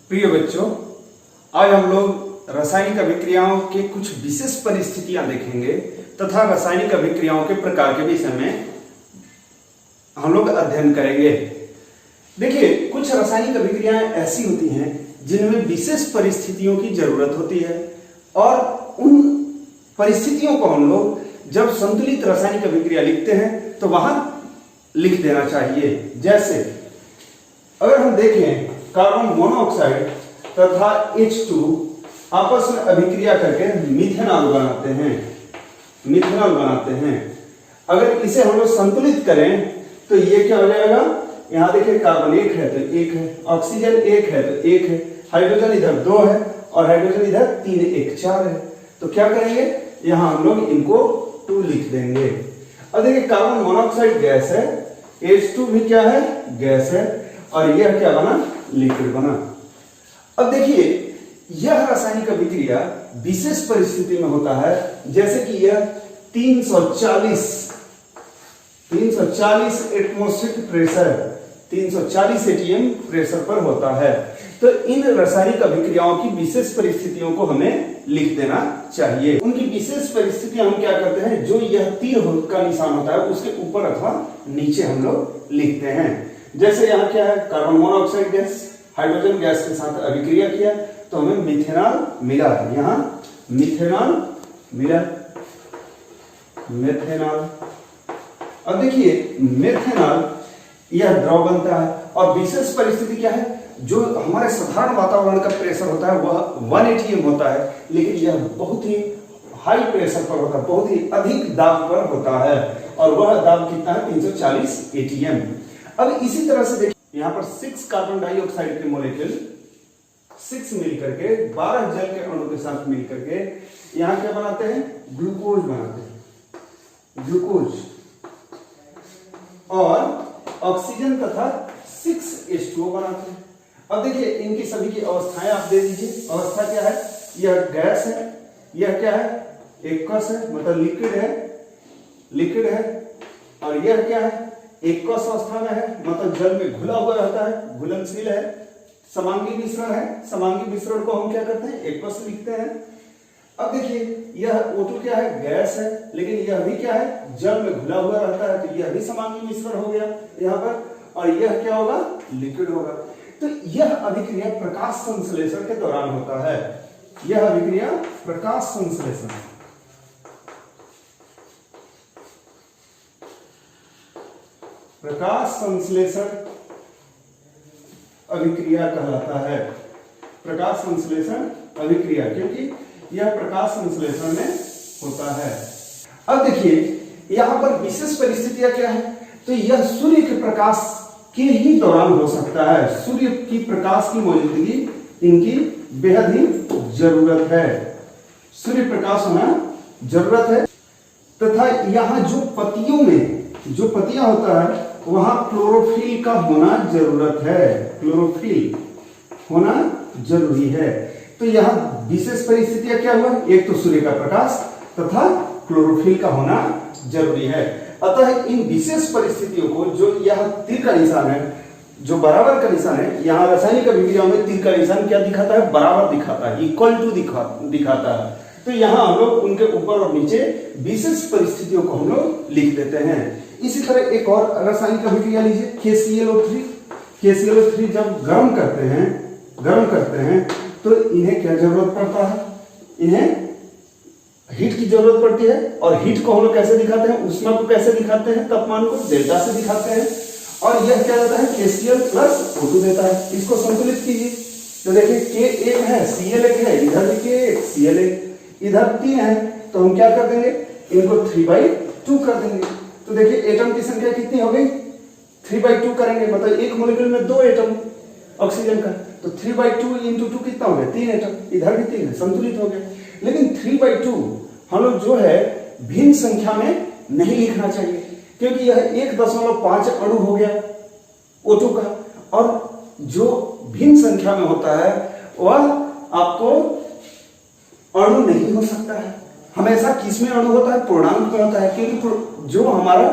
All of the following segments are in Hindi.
प्रिय बच्चों, आज हम लोग रासायनिक अभिक्रियाओं के कुछ विशेष परिस्थितियां देखेंगे तथा रासायनिक अभिक्रियाओं के प्रकार के विषय में हम लोग अध्ययन करेंगे। देखिए, कुछ रासायनिक अभिक्रियाएं ऐसी होती हैं जिनमें विशेष परिस्थितियों की जरूरत होती है और उन परिस्थितियों को हम लोग जब संतुलित रासायनिक अभिक्रिया लिखते हैं तो वहां लिख देना चाहिए। जैसे अगर हम देखें कार्बन मोनोऑक्साइड तथा H2 आपस में अभिक्रिया करके मिथेनॉल बनाते हैं। अगर इसे हम लोग संतुलित करें तो ये क्या हो जाएगा, यहां देखिए कार्बन एक है तो एक है, ऑक्सीजन एक है तो एक है, हाइड्रोजन इधर दो है और हाइड्रोजन इधर तीन, एक चार है। तो क्या करेंगे, यहां हम लोग इनको 2 लिख देंगे। अब देखिए कार्बन मोनोऑक्साइड गैस है, H2 भी क्या है, गैस है और यह क्या बना, लिक्विड बना। अब देखिए, यह रासायनिक अभिक्रिया विशेष परिस्थिति में होता है, जैसे कि यह 340 एटमॉस्फेरिक प्रेशर 340 एटीएम प्रेशर पर होता है। तो इन रासायनिक अभिक्रियाओं की विशेष परिस्थितियों को हमें लिख देना चाहिए। उनकी विशेष परिस्थितियां हम क्या करते हैं, जो यह तीर का निशान होता है उसके ऊपर अथवा नीचे हम लोग लिखते हैं। जैसे यहाँ क्या है, carbon monoxide gas hydrogen gas के साथ अभिक्रिया किया तो हमें मिथेनॉल मिला है। यहाँ मिथेनॉल मिला, मेथेनॉल। अब देखिए मेथेनॉल यह द्रव बनता है और विशेष परिस्थिति क्या है, जो हमारे साधारण वातावरण का प्रेशर होता है वह 1 एटीएम होता है, लेकिन यह बहुत ही हाई प्रेशर पर होता है, बहुत ही अधिक दाब पर होता है और वह दाब कितना है, 340 एटीएम। अब इसी तरह से देखिए यहाँ पर 6 कार्बन डाइऑक्साइड के मोलेक्यूल 6 मिलकर के 12 जल के अणु के साथ मिलकर के यहाँ क्या बनाते हैं, ग्लूकोज बनाते हैं, ग्लूकोज और ऑक्सीजन तथा 6H2O बनाते हैं। अब देखिए इनकी सभी की अवस्थाएं आप दे दीजिए। अवस्था क्या है, यह गैस है, यह क्या है, एक्वस है, मतलब लिक्विड है और यह क्या है, एक्वस अवस्था में है, मतलब जल में घुला हुआ रहता है, घुलनशील है, समांगी मिश्रण है। समांगी मिश्रण को हम क्या करते हैं, एक्वस लिखते हैं। अब देखिए यह O2 क्या है, गैस है, लेकिन यह भी क्या है, जल में घुला हुआ रहता है, तो यह भी समांगी मिश्रण हो गया यहाँ पर, और यह क्या होगा, लिक्विड होगा। तो यह अभिक्रिया प्रकाश संश्लेषण के दौरान होता है। यह अभिक्रिया प्रकाश संश्लेषण अभिक्रिया कहलाता है। प्रकाश संश्लेषण अभिक्रिया, क्योंकि यह प्रकाश संश्लेषण में होता है। अब देखिए यहां पर विशेष परिस्थितियां क्या है, तो यह सूर्य के प्रकाश के ही दौरान हो सकता है। सूर्य की प्रकाश की मौजूदगी इनकी बेहद ही जरूरत है, सूर्य प्रकाश होना जरूरत है। तथा यहाँ जो पत्तियों में जो पत्तियां होता है वहां क्लोरोफिल का होना जरूरत है, क्लोरोफिल होना जरूरी है। तो यहाँ विशेष परिस्थितियां क्या हुआ, एक तो सूर्य का प्रकाश तथा क्लोरोफिल का होना जरूरी है। अतः इन विशेष परिस्थितियों को, जो यह तीर का निशान है, जो बराबर का निशान है, यहाँ रासायनिक अभिक्रियाओं में तीर का निशान क्या दिखाता है, बराबर दिखाता है, इक्वल टू दिखाता है। तो यहाँ हम लोग उनके ऊपर और नीचे विशेष परिस्थितियों को हम लोग लिख देते हैं। इसी तरह एक और रासायनिक अभिक्रिया लीजिए, KClO3 जब गर्म करते हैं तो इन्हें क्या जरूरत पड़ता है, इन्हें हीट की जरूरत पड़ती है। और हीट को हम लोग कैसे दिखाते हैं, ऊष्मा को कैसे दिखाते हैं, तापमान को डेल्टा से दिखाते हैं। और यह क्या देता है, KCl + O2 देता है। इसको संतुलित कीजिए तो देखिए K एक है, Cl एक है, इधर भी K1 Cl एक, इधर 3 है, तो हम क्या कर देंगे, इनको 3/2 कर देंगे। तो देखिए एटम की संख्या कितनी हो गई, 3/2 करेंगे, मतलब एक मॉलिक्यूल में 2 एटम ऑक्सीजन का, तो 3/2 × 2 कितना हो गया, 3 एटम, इधर भी 3 है, संतुलित हो गया। लेकिन 3/2 हम लोग जो है भिन्न संख्या में नहीं लिखना चाहिए, क्योंकि यह 1.5 अणु हो गया O2 का, और जो भिन्न संख्या में होता है वह आपको अणु नहीं हो सकता है। हमेशा किसमें अणु होता है, पूर्णांक में होता है, क्योंकि जो हमारा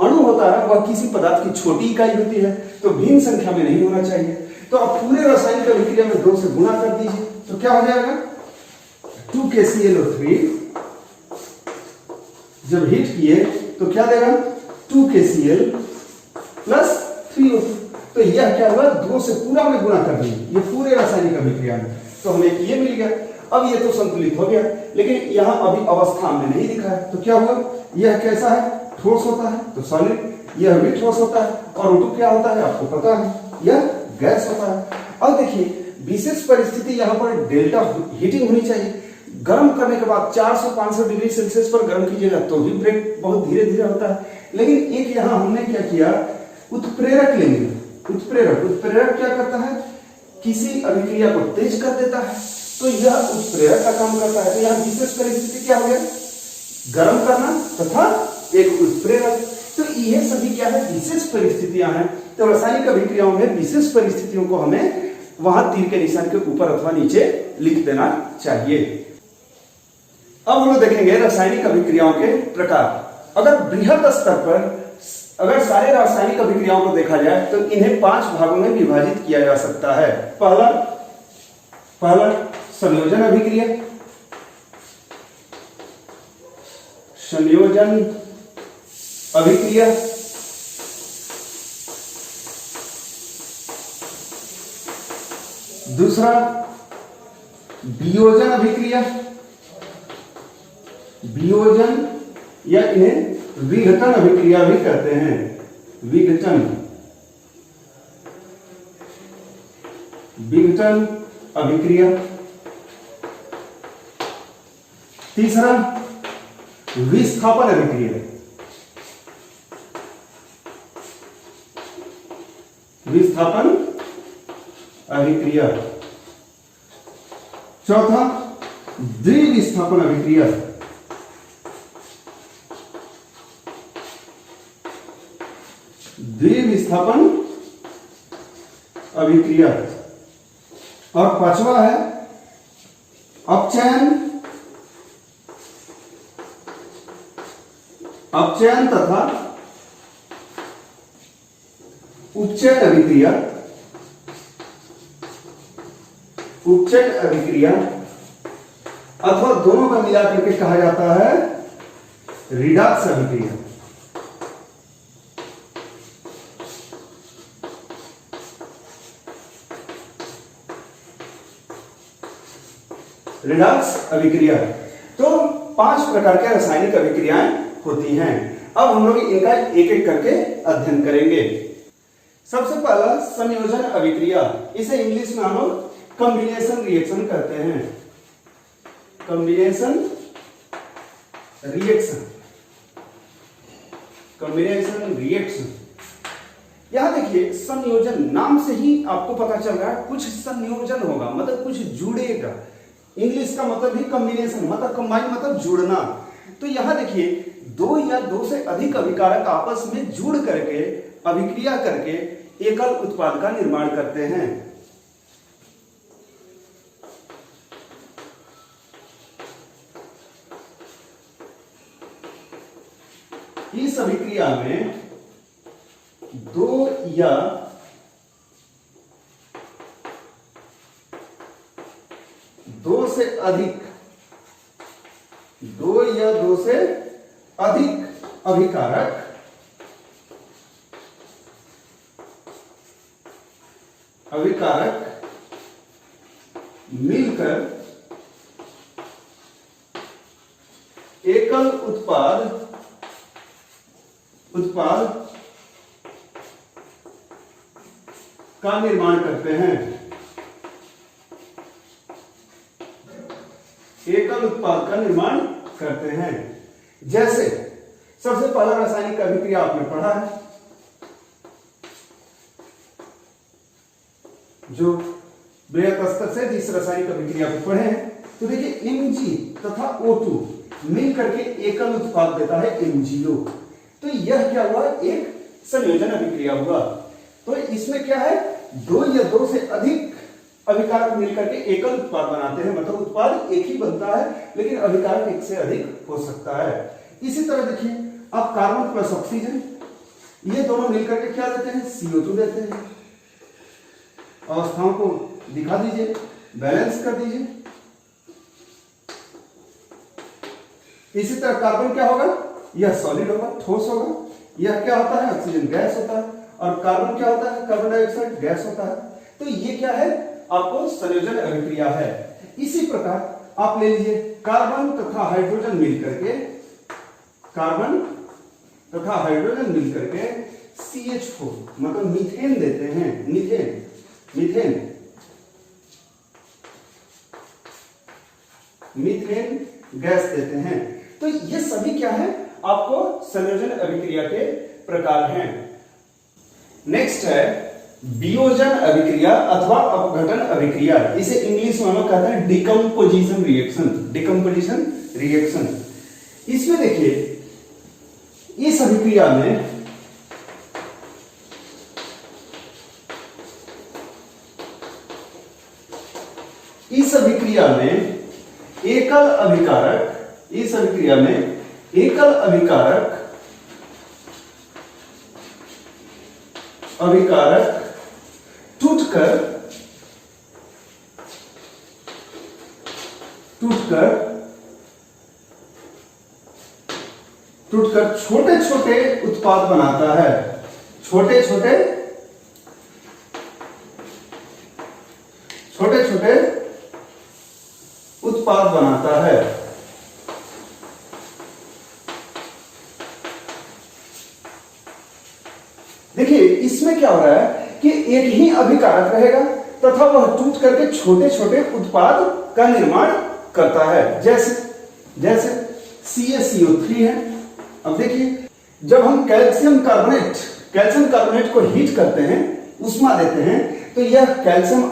अणु होता है वह किसी पदार्थ की छोटी इकाई होती है, तो भिन्न संख्या में नहीं होना चाहिए। तो अब पूरे रासायनिक अभिक्रिया में 2 से गुणा कर दीजिए, तो क्या हो जाएगा 2KClO3 जब हीट किए तो क्या देगा 2KCl प्लस 3O2। तो यह क्या हुआ 2 से पूरा में गुणा कर दीजिए, ये पूरे रासायनिक अभिक्रिया में, तो हमें ये मिल गया। अब ये तो संतुलित हो गया, लेकिन यहां अभी अवस्था में नहीं दिखा है, तो क्या हुआ यह कैसा है ठोस होता है तो सॉलिड, यह भी ठोस होता है, और O2 क्या होता है आपको पता है यह गैस होता है। अब देखिए विशेष परिस्थिति यहाँ पर डेल्टा हीटिंग होनी चाहिए। गर्म करने के बाद 400-500 डिग्री सेल्सियस पर गर्म कीजिएगा तो भी ब्रेक बहुत धीरे धीरे होता है। लेकिन एक यहाँ हमने क्या किया उत्प्रेरक लेंगे, उत्प्रेरक क्या करता है किसी अभिक्रिया को तेज कर देता है, तो यह उत्प्रेरक का काम करता है। तो यहाँ विशेष परिस्थिति क्या हो गया गर्म करना तथा एक उत्प्रेरक। तो ये सभी क्या है विशेष परिस्थितियां हैं। तो रासायनिक अभिक्रियाओं में विशेष परिस्थितियों को हमें वहां तीर के निशान के ऊपर अथवा नीचे लिख देना चाहिए। अब हम लोग देखेंगे रासायनिक अभिक्रियाओं के प्रकार। अगर बृहद स्तर पर अगर सारे रासायनिक अभिक्रियाओं को देखा जाए तो इन्हें 5 भागों में विभाजित किया जा सकता है। पहला संयोजन अभिक्रिया, संयोजन अभिक्रिया, दूसरा वियोजन अभिक्रिया, वियोजन या इन्हें विघटन अभिक्रिया भी कहते हैं, विघटन अभिक्रिया। तीसरा विस्थापन अभिक्रिया, विस्थापन अभिक्रिया। चौथा द्विविस्थापन अभिक्रिया, द्विविस्थापन अभिक्रिया। और पांचवा है अपचयन तथा उपचयन अभिक्रिया, उपचयन अभिक्रिया अथवा दोनों का मिला करके कहा जाता है रिडॉक्स अभिक्रिया। रिडॉक्स अभिक्रिया। तो 5 प्रकार के रासायनिक अभिक्रियाएं होती हैं। अब हम लोग इनका एक एक करके अध्ययन करेंगे। सबसे पहला संयोजन अभिक्रिया, इसे इंग्लिश में हम लोग कॉम्बिनेशन रिएक्शन कहते हैं, कॉम्बिनेशन रिएक्शन, कॉम्बिनेशन रिएक्शन। यहां देखिए संयोजन, नाम से ही आपको पता चल रहा है कुछ संयोजन होगा, मतलब कुछ जुड़ेगा। इंग्लिश का मतलब ही कॉम्बिनेशन, मतलब कंबाइन, मतलब जुड़ना। तो यहां देखिए 2 या 2 से अधिक अभिकारक आपस में जुड़ करके अभिक्रिया करके एकल उत्पाद का निर्माण करते हैं। इस अभिक्रिया में 2 या 2 से अधिक, 2 या 2 से अधिक अभिकारक मिलकर एकल उत्पाद का निर्माण करते हैं, एकल उत्पाद का निर्माण करते हैं। जैसे सबसे पहला रासायनिक अभिक्रिया आपने पढ़ा है, जो बृहत स्तर से जिस रासायनिक अभिक्रिया को पढ़े हैं, तो देखिए Mg तथा O2 मिल करके एकल उत्पाद देता है MgO। तो यह क्या हुआ, एक संयोजन अभिक्रिया हुआ। तो इसमें क्या है, 2 या 2 से अधिक अभिकारक मिलकर के एकल उत्पाद बनाते हैं, मतलब उत्पाद एक ही बनता है लेकिन अभिकारक एक से अधिक हो सकता है। इसी तरह देखिए आप कार्बन प्लस ऑक्सीजन, ये दोनों मिलकर के क्या देते हैं, CO2 देते हैं। अवस्थाओं को दिखा दीजिए, बैलेंस कर दीजिए। इसी तरह कार्बन क्या होगा, यह सॉलिड होगा, ठोस होगा। यह क्या होता है, ऑक्सीजन गैस होता है, और कार्बन क्या होता है, कार्बन डाइऑक्साइड गैस होता है। तो ये क्या है, आपको संयोजन अभिक्रिया है। इसी प्रकार आप ले लीजिए कार्बन तथा हाइड्रोजन मिलकर के, कार्बन तथा हाइड्रोजन मिलकर के CH4 मतलब मीथेन देते हैं, मीथेन गैस देते हैं। तो ये सभी क्या है, आपको संयोजन अभिक्रिया के प्रकार हैं। नेक्स्ट है वियोजन अभिक्रिया अथवा अपघटन अभिक्रिया। इसे इंग्लिश में हम कहते हैं डिकम्पोजिशन रिएक्शन। इसमें देखिए इस अभिक्रिया में एकल अभिकारक टूटकर छोटे छोटे उत्पाद बनाता है, छोटे छोटे उत्पाद बनाता है। देखिए इसमें क्या हो रहा है कि एक ही अभिकारक रहेगा तथा वह टूट करके छोटे छोटे उत्पाद का निर्माण करता है, जैसे CaCO3 है। अब देखिए जब हम कैल्शियम कार्बोनेट को हीट करते हैं, उष्मा देते हैं, तो यह कैल्शियम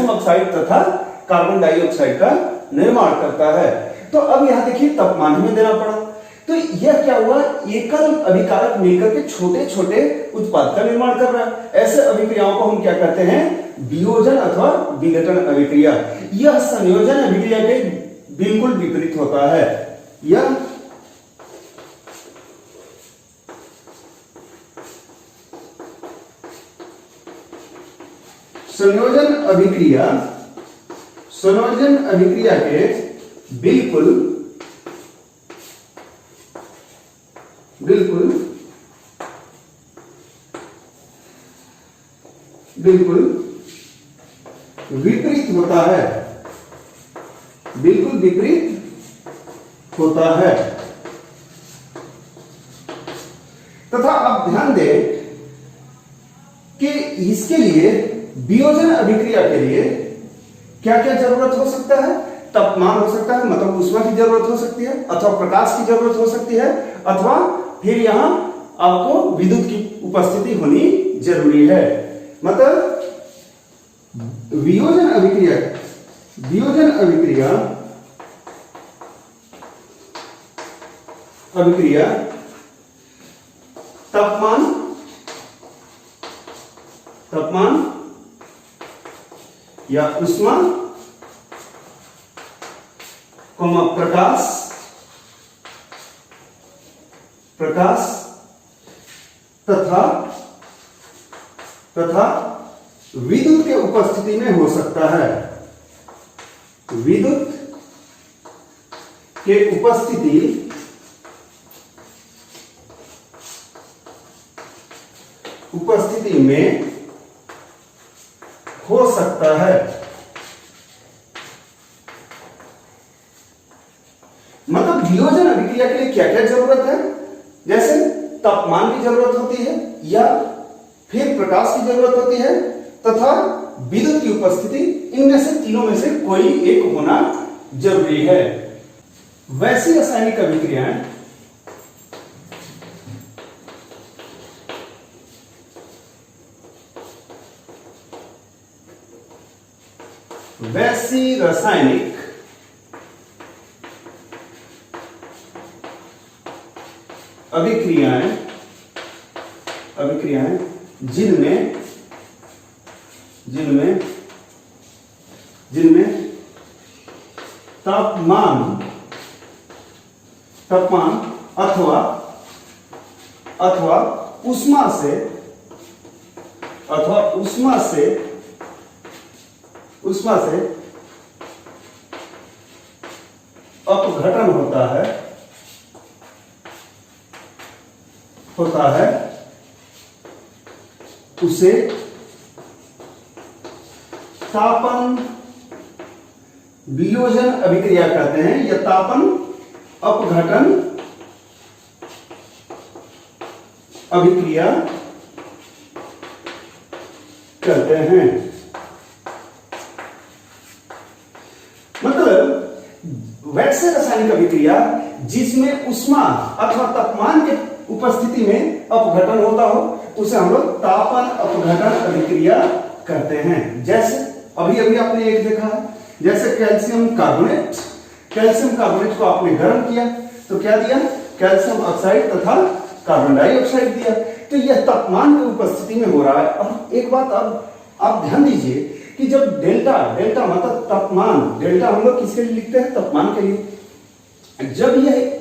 ऑक्साइड तथा कार्बन डाइऑक्साइड का निर्माण करता है। तो अब यहां देखिए तापमान हमें देना पड़ा, तो यह क्या हुआ, एकल अभिकारक मिलकर के छोटे छोटे उत्पाद का निर्माण कर रहा है। ऐसे अभिक्रियाओं को हम क्या कहते हैं, वियोजन अथवा विघटन अभिक्रिया। यह संयोजन अभिक्रिया के बिल्कुल विपरीत होता है। यह संयोजन अभिक्रिया के बिल्कुल विपरीत होता है, बिल्कुल विपरीत होता है। तथा आप ध्यान दें कि इसके लिए वियोजन अभिक्रिया के लिए क्या क्या जरूरत हो सकता है, तापमान हो सकता है, मतलब ऊष्मा की जरूरत हो सकती है, अथवा प्रकाश की जरूरत हो सकती है, अथवा फिर यहां आपको विद्युत की उपस्थिति होनी जरूरी है। मतलब वियोजन अभिक्रिया तापमान या ऊष्मा प्रकाश तथा विद्युत के उपस्थिति में हो सकता है। विद्युत के उपस्थिति में हो सकता है। मतलब वियोजन अभिक्रिया के लिए क्या क्या जरूरत है, जैसे तापमान की जरूरत होती है, या फिर प्रकाश की जरूरत होती है, तथा विद्युत की उपस्थिति। इनमें से तीनों में से कोई एक होना जरूरी है। वैसी रासायनिक अभिक्रियाएं अभिक्रियाएं जिनमें तापमान अथवा ऊष्मा से उष्मा से अपघटन होता है उसे तापन वियोजन अभिक्रिया कहते हैं, या तापन अपघटन अभिक्रिया कहते हैं। मतलब वैसे रासायनिक अभिक्रिया जिसमें उष्मा अथवा तापमान के उपस्थिति में अपघटन होता हो उसे हम लोग तापन अपघटन अभिक्रिया करते हैं। जैसे अभी अभी आपने एक देखा है, जैसे कैल्शियम कार्बोनेट को आपने गर्म किया तो क्या दिया, कैल्शियम ऑक्साइड तथा कार्बन डाइऑक्साइड दिया। तो यह तापमान की उपस्थिति में हो रहा है। अब एक बात अब आप ध्यान दीजिए कि जब डेल्टा मतलब तापमान, डेल्टा हम लोग किसके लिए लिखते हैं, तापमान के लिए। जब यह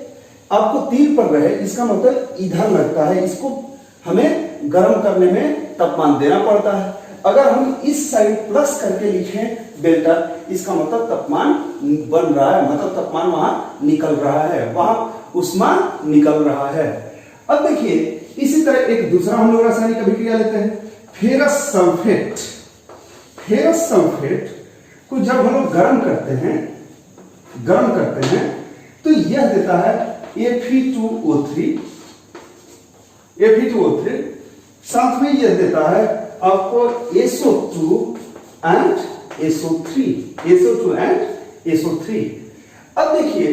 आपको तीर पर रहे इसका मतलब ईंधन लगता है, इसको हमें गर्म करने में तापमान देना पड़ता है। अगर हम इस साइड प्लस करके लिखें डेल्टा, इसका मतलब तापमान बन रहा है, मतलब तापमान वहां निकल रहा है, वहां उष्मा निकल रहा है। अब देखिए इसी तरह एक दूसरा हम लोग रासायनिक अभिक्रिया लेते हैं, फेरस सल्फेट को जब हम लोग गर्म करते हैं तो यह देता है Fe2O3, साथ में यह देता है आपको SO2 and SO3। अब देखिए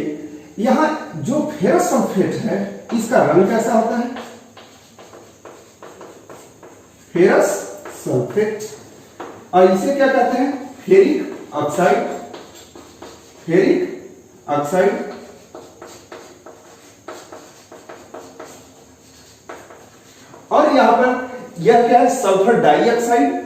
यहां जो फेरस सल्फेट है इसका रंग कैसा होता है, फेरस सल्फेट, और इसे क्या कहते हैं, फेरिक ऑक्साइड। और यहां पर यह क्या है, सल्फर डाइऑक्साइड,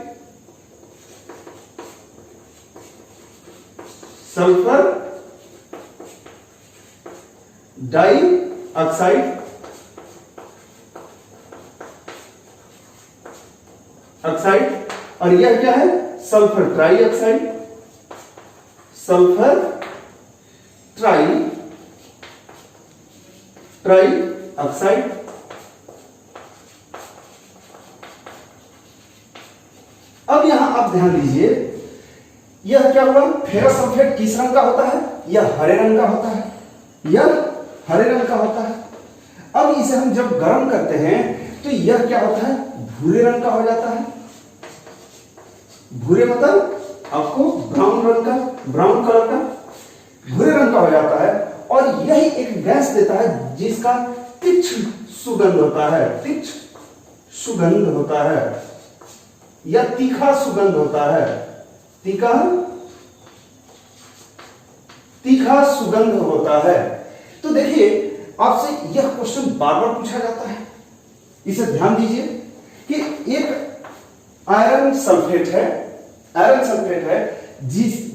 ऑक्साइड, और यह क्या है, सल्फर ट्राइऑक्साइड, ट्राइऑक्साइड। अब यहां आप ध्यान दीजिए यह क्या हुआ, फेरस सल्फेट किस रंग का होता है, यह हरे रंग का होता है, अब इसे हम जब गर्म करते हैं तो यह क्या होता है, भूरे रंग का हो जाता है। भूरे मतलब आपको ब्राउन कलर का भूरे रंग का हो जाता है। और यही एक गैस देता है जिसका तीक्ष्ण सुगंध होता है या तीखा सुगंध होता है, तीखा सुगंध होता है। तो देखिए आपसे यह क्वेश्चन बार बार पूछा जाता है, इसे ध्यान दीजिए कि एक आयरन सल्फेट है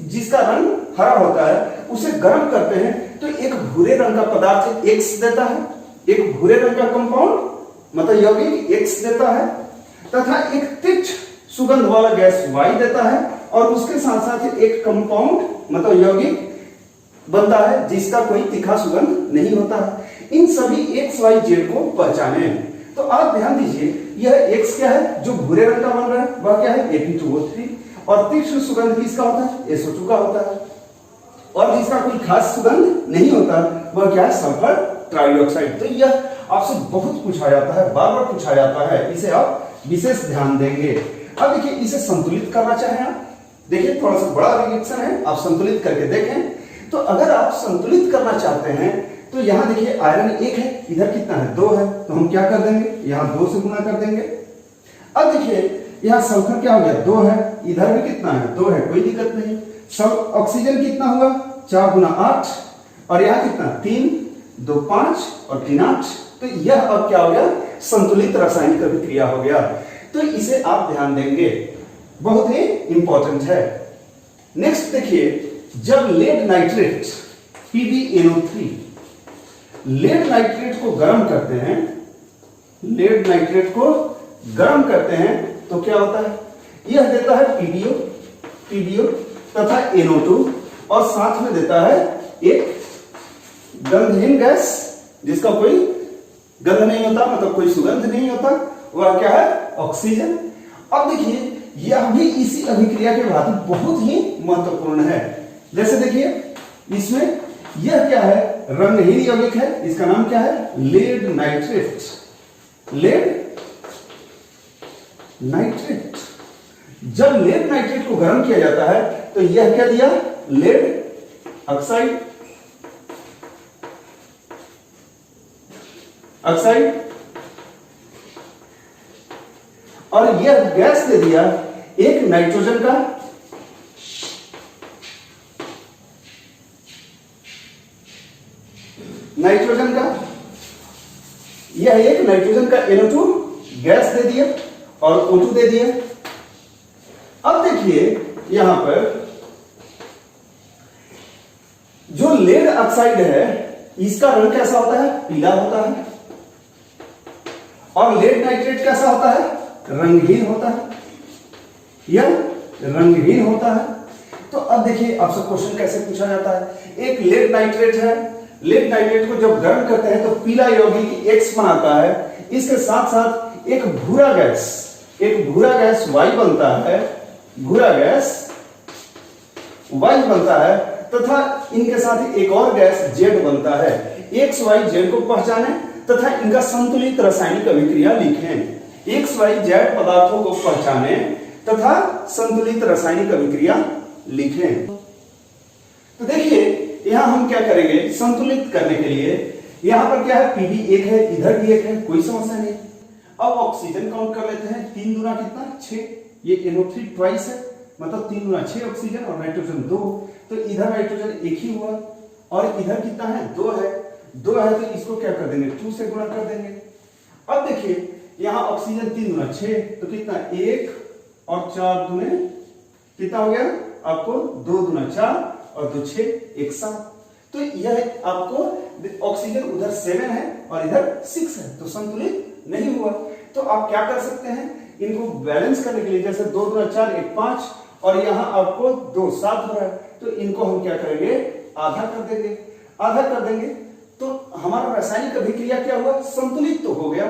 जिसका रंग हरा होता है, उसे गर्म करते हैं तो एक भूरे रंग का पदार्थ X देता है, एक भूरे रंग का कंपाउंड मतलब यौगिक X देता है, तथा एक तीक्ष्ण सुगंध वाला गैस Y देता है, और उसके साथ साथ एक कंपाउंड मतलब यौगिक बनता है जिसका कोई तीखा सुगंध नहीं होता है। इन सभी X, Y, Z को पहचाने। तो आप ध्यान दीजिए यह X क्या है जो भूरे रंग का बन रहा है, वह क्या है Fe2O3, और तीक्ष्ण सुगंध किसका होता है, SO2 का होता है, और जिसका कोई खास सुगंध नहीं होता वह क्या है, सल्फर ट्राइऑक्साइड। तो यह आपसे बहुत पूछा जाता है, बार बार पूछा जाता है, इसे आप विशेष ध्यान देंगे। अब देखिए इसे संतुलित करना चाहें आप, देखिए थोड़ा सा बड़ा रिएक्शन है, आप संतुलित करके देखें। तो अगर आप संतुलित करना चाहते हैं तो यहां देखिए आयरन 1 है, इधर कितना है, 2 है, तो हम क्या कर देंगे, यहां 2 से गुना कर देंगे। अब देखिए यहां सल्फर क्या हो गया, 2 है, इधर भी कितना है, 2 है, कोई दिक्कत नहीं। सब ऑक्सीजन कितना हुआ, 4 गुना 8, और यहां कितना, 3, 2, 5 और 3, 8। तो यह अब क्या हो गया, संतुलित रासायनिक अभिक्रिया हो गया। तो इसे आप ध्यान देंगे, बहुत ही इंपॉर्टेंट है। नेक्स्ट देखिए, जब lead nitrate PbNO3 lead nitrate को गर्म करते हैं, तो क्या होता है, यह देता है PbO, तथा NO2 और साथ में देता है एक गंधहीन गैस जिसका कोई गंध नहीं होता, मतलब कोई सुगंध नहीं होता, वह क्या है? ऑक्सीजन। अब देखिए यह भी इसी अभिक्रिया के भांति बहुत ही महत्वपूर्ण है। जैसे देखिए इसमें यह क्या है? रंगहीन यौगिक है, इसका नाम क्या है? Lead nitrate. Lead nitrate. जब लेड नाइट्रेट को गर्म किया जाता है तो यह क्या दिया? Lead oxide. ऑक्साइड। और यह गैस दे दिया एक नाइट्रोजन का यह एक नाइट्रोजन का NO2 गैस दे दिया और O2 दे दिया। अब देखिए यहां पर जो लेड ऑक्साइड है इसका रंग कैसा होता है? पीला होता है। और लेड नाइट्रेट कैसा होता है? रंगहीन होता है। यह रंगहीन होता है। तो अब देखिए आपसे क्वेश्चन कैसे पूछा जाता है? एक लेड नाइट्रेट है, लेड नाइट्रेट को जब गर्म करते हैं तो पीला यौगिक X बनाता है, इसके साथ साथ एक भूरा गैस Y बनता है, भूरा गैस Y बनता है, तथा इनके साथ एक और गैस Z बनता है। X Y Z को पहचाने तथा इनका संतुलित रासायनिक अभिक्रिया लिखें। X Y Z पदार्थों को पहचाने तथा संतुलित रासायनिक अभिक्रिया लिखें। तो देखिए यहां हम क्या करेंगे? संतुलित करने के लिए यहां पर क्या है? Pb 1 है, इधर भी 1 है, कोई समस्या नहीं। अब ऑक्सीजन काउंट कर लेते हैं। 3 दूना कितना? 6। ये NO3 ट्वाइस है, मतलब 3 दूना 6 ऑक्सीजन और नाइट्रोजन 2। तो इधर नाइट्रोजन 1 ही हुआ और इधर कितना है? 2 है। 2 है तो इसको क्या कर देंगे? 2 से गुणा कर देंगे। अब देखिए यहां ऑक्सीजन 3 दूना 6, तो कितना? 1 और 4 दूने कितना हो गया आपको? 2 दूना 4 और 2 6 1 7। तो यह आपको ऑक्सीजन उधर 7 है और इधर 6 है, तो संतुलित नहीं हुआ। तो आप क्या कर सकते हैं? इनको बैलेंस करने के लिए, जैसे 2 दूना 4 1 5 और यहां आपको 2 7 हो रहा है, तो इनको हम क्या करेंगे? आधा कर देंगे। आधा कर देंगे तो हमारा रासायनिक अभिक्रिया क्या हुआ? संतुलित तो हो गया,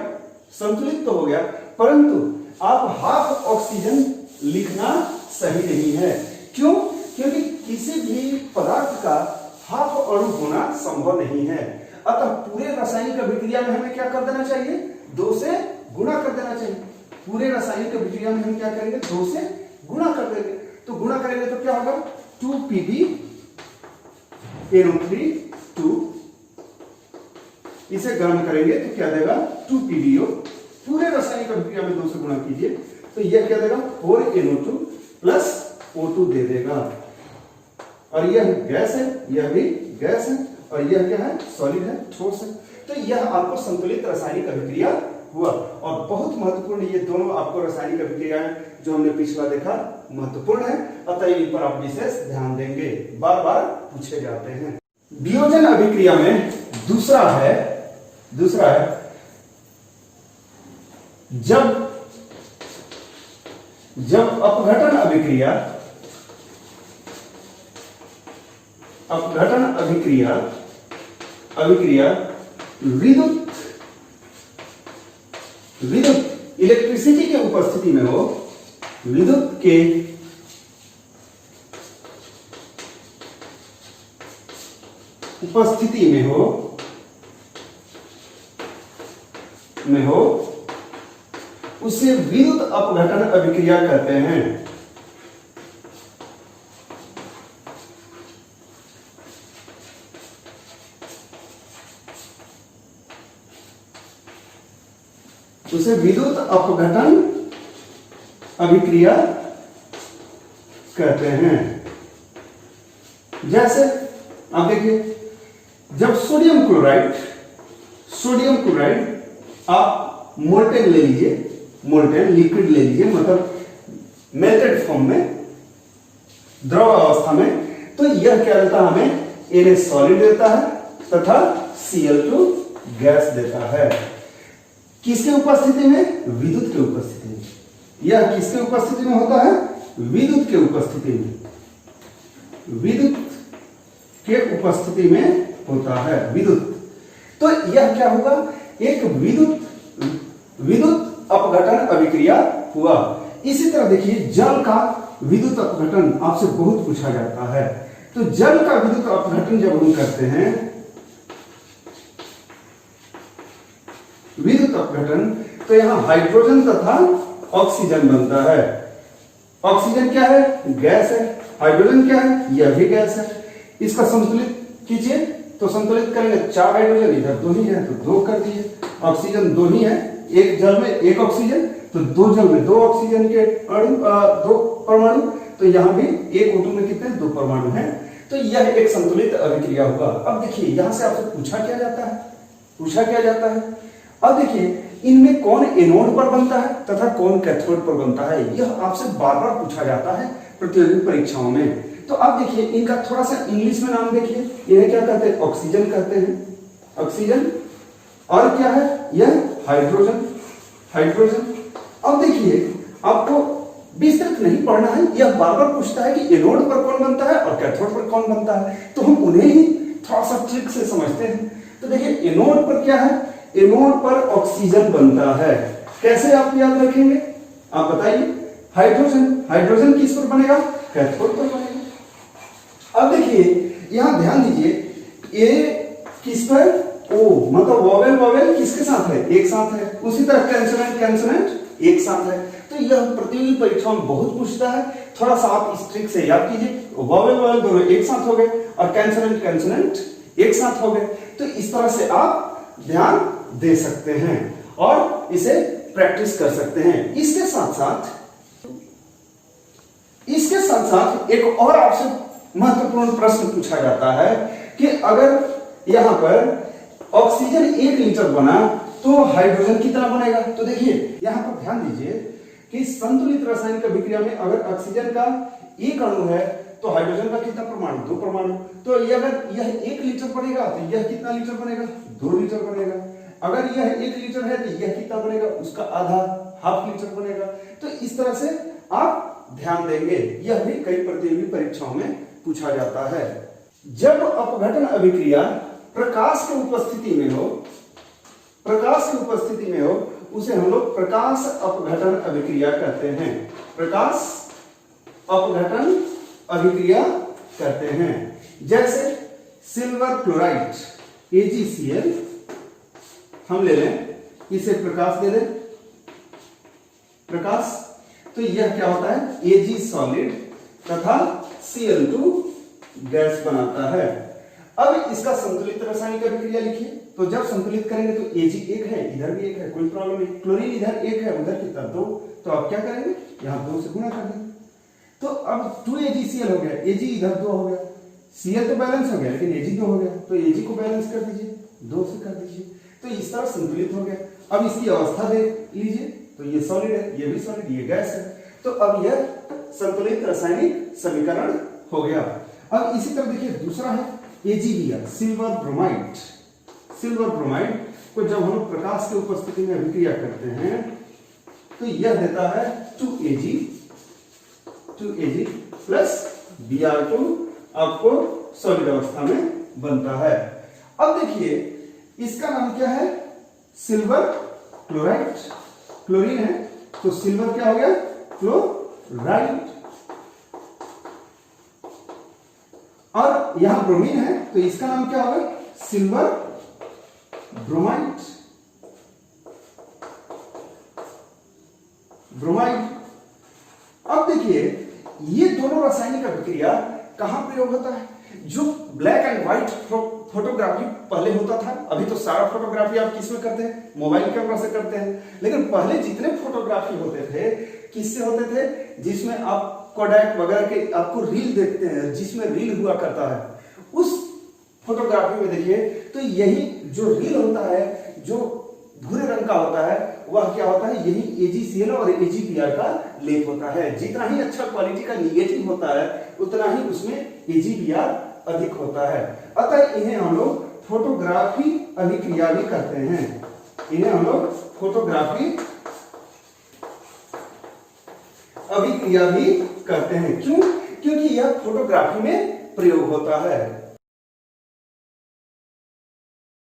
संतुलित तो हो गया, परंतु आप हाफ ऑक्सीजन लिखना सही नहीं है। क्यों? क्योंकि किसी भी पदार्थ का हाफ अणु होना संभव नहीं है। अतः पूरे रासायनिक अभिक्रिया में हमें क्या कर देना चाहिए? 2 से गुणा कर देना चाहिए। पूरे रासायनिक अभिक्रिया में हम क्या करेंगे? 2 से गुणा कर देंगे। तो गुणा करेंगे तो क्या होगा? 2Pb NO3 2। इसे गर्म करेंगे तो क्या देगा? 2PbO। पूरे रासायनिक अभिक्रिया में 2 से गुणा कीजिए तो यह क्या देगा? 4NO2 प्लस O2 दे देगा। और यह गैस है, यह भी गैस है, और यह क्या है? सॉलिड है, ठोस है। तो यह आपको संतुलित रासायनिक अभिक्रिया हुआ। और बहुत महत्वपूर्ण ये दोनों आपको रासायनिक अभिक्रियाएं जो हमने पिछला देखा महत्वपूर्ण है, अतः इन पर आप विशेष ध्यान देंगे, बार बार पूछे जाते हैं। वियोजन अभिक्रिया में दूसरा है जब अपघटन अभिक्रिया विद्युत इलेक्ट्रिसिटी के उपस्थिति में हो, विद्युत के उपस्थिति में हो उसे विद्युत अपघटन अभिक्रिया कहते हैं। उसे विद्युत अपघटन अभिक्रिया कहते हैं। जैसे आप देखिए, जब सोडियम क्लोराइड आप मोल्टेन ले लीजिए, मोल्टेन लिक्विड ले लीजिए, मतलब मेल्टेड फॉर्म में, द्रव अवस्था में, तो यह क्या देता है? हमें Na सॉलिड देता है तथा Cl2 गैस देता है। किसके उपस्थिति में? विद्युत के उपस्थिति में। यह किसके उपस्थिति में होता है? विद्युत के उपस्थिति में। विद्युत के उपस्थिति में होता है। विद्युत, तो यह क्या होगा, एक विद्युत अपघटन अभिक्रिया हुआ। इसी तरह देखिए जल का विद्युत अपघटन आपसे बहुत पूछा जाता है। तो जल का विद्युत अपघटन जब हम करते हैं, विद्युत अपघटन, तो यहां हाइड्रोजन तथा ऑक्सीजन बनता है। ऑक्सीजन क्या है, गैस है। हाइड्रोजन क्या है, यह भी गैस है। इसका संतुलित कीजिए, तो संतुलित करेंगे 4 हाइड्रोजन, इधर 2 ही है तो 2 कर दीजिए। ऑक्सीजन 2 ही है, एक जल में 1 ऑक्सीजन, तो 2 जल में 2 ऑक्सीजन के अणु 2 परमाणु, तो यहां भी 1 O2 में कितने 2 परमाणु हैं। तो यह एक संतुलित अभिक्रिया हुआ। अब देखिए यहां से आपसे पूछा क्या जाता है, अब देखिए इनमें कौन एनोड पर बनता है तथा कौन कैथोड पर बनता है, यह आपसे बार बार पूछा जाता है प्रतियोगी परीक्षाओं में। तो अब देखिए इनका थोड़ा सा इंग्लिश में नाम देखिए, इन्हें क्या कहते हैं, ऑक्सीजन कहते हैं, ऑक्सीजन। और क्या है, यह हाइड्रोजन। अब देखिए आपको विस्तृत नहीं पढ़ना है, यह बार बार पूछता है कि एनोड पर कौन बनता है और कैथोड पर कौन बनता है, तो हम उन्हें ही थोड़ा सा ट्रिक से समझते हैं। तो देखिए एनोड पर क्या है, एनोड पर ऑक्सीजन बनता है। कैसे आप याद रखेंगे, आप बताइए। हाइड्रोजन किस पर बनेगा, कैथोड पर बनेगा। अब देखिए यहां ध्यान दीजिए, ए किस पर, ओ, मतलब वोवेल किसके साथ है, एक साथ है। उसी तरह कैंसोनेंट एक साथ है। तो यह प्रतियोगी परीक्षा में बहुत पूछता है, थोड़ा सा आप इस ट्रिक से याद कीजिए। वोवेल दोनों एक साथ हो गए और कैंसोनेंट एक साथ हो गए। तो इस तरह से आप ध्यान दे सकते हैं और इसे प्रैक्टिस कर सकते हैं। इसके साथ साथ एक और आपसे महत्वपूर्ण प्रश्न पूछा जाता है कि अगर यहां पर ऑक्सीजन 1 लीटर बना तो हाइड्रोजन कितना बनेगा। तो देखिए यहां पर ध्यान दीजिए कि संतुलित रासायनिक अभिक्रिया में अगर ऑक्सीजन का 1 अणु है तो हाइड्रोजन का कितना परमाणु, 2 परमाणु। तो ये अगर यह 1 लीटर बनेगा तो यह कितना लीटर बनेगा, 2 लीटर बनेगा। अगर यह 1 लीटर है तो यह कितना बनेगा, उसका आधा, हाफ लीटर बनेगा। तो इस तरह से आप ध्यान देंगे, यह भी कई प्रतियोगी परीक्षाओं में पूछा जाता है। जब अपघटन अभिक्रिया प्रकाश की उपस्थिति में हो उसे हम लोग प्रकाश अपघटन अभिक्रिया कहते हैं। प्रकाश अपघटन अभिक्रिया कहते हैं। जैसे सिल्वर क्लोराइड AgCl हम ले लें, इसे प्रकाश दे दें, प्रकाश, तो यह क्या होता है, Ag सॉलिड तथा Cl2 गैस बनाता है। अब इसका संतुलित रासायनिक अभिक्रिया लिखिए। तो जब संतुलित करेंगे तो Ag 1 है, इधर भी 1 है, कोई प्रॉब्लम नहीं। क्लोरीन इधर 1 है, उधर कितना 2, तो आप क्या करेंगे, यहां 2 से गुणा कर देंगे। तो अब 2AgCl हो गया, Ag इधर 2 हो गया, Cl तो बैलेंस हो गया लेकिन Ag 2 हो गया, तो Ag को बैलेंस कर दीजिए, 2 से कर दीजिए। तो इस तरह संतुलित हो गया। अब इसकी अवस्था देख लीजिए, तो ये सॉलिड है, ये भी सॉलिड, ये गैस है। तो अब यह संतुलित रासायनिक समीकरण हो गया। अब इसी तरह देखिए दूसरा है AgBr, सिल्वर ब्रोमाइड को जब हम लोग प्रकाश की उपस्थिति में अभिक्रिया करते हैं तो यह देता है 2Ag प्लस Br2, आपको सॉलिड अवस्था में बनता है। अब देखिए इसका नाम क्या है, सिल्वर क्लोराइड। क्लोरीन है तो सिल्वर क्या हो गया, क्लोराइड। और यहां ब्रोमीन है तो इसका नाम क्या होगा, सिल्वर ब्रोमाइड। अब देखिए ये दोनों रासायनिक अभिक्रिया कहां प्रयोग होता है, जो ब्लैक एंड व्हाइट फोटोग्राफी पहले होता था। अभी तो सारा फोटोग्राफी आप किसमें करते हैं, मोबाइल कैमरा से करते हैं। लेकिन पहले जितने फोटोग्राफी होते थे किससे होते थे, जिसमें आप कोडैक वगैरह के आपको रील देखते हैं, जिसमें रील हुआ करता है, उस फोटोग्राफी में देखिए तो यही जो रील होता है, जो भूरे रंग का होता है, वह क्या होता है, यही AgCl और AgBr का लेप होता है। जितना ही अच्छा क्वालिटी का निगेटिव होता है उतना ही उसमें AgBr अधिक होता है। अतः इन्हें हम लोग फोटोग्राफी अभिक्रिया भी करते हैं। इन्हें हम लोग फोटोग्राफी अभिक्रिया भी करते हैं। क्यों क्योंकि यह फोटोग्राफी में प्रयोग होता है।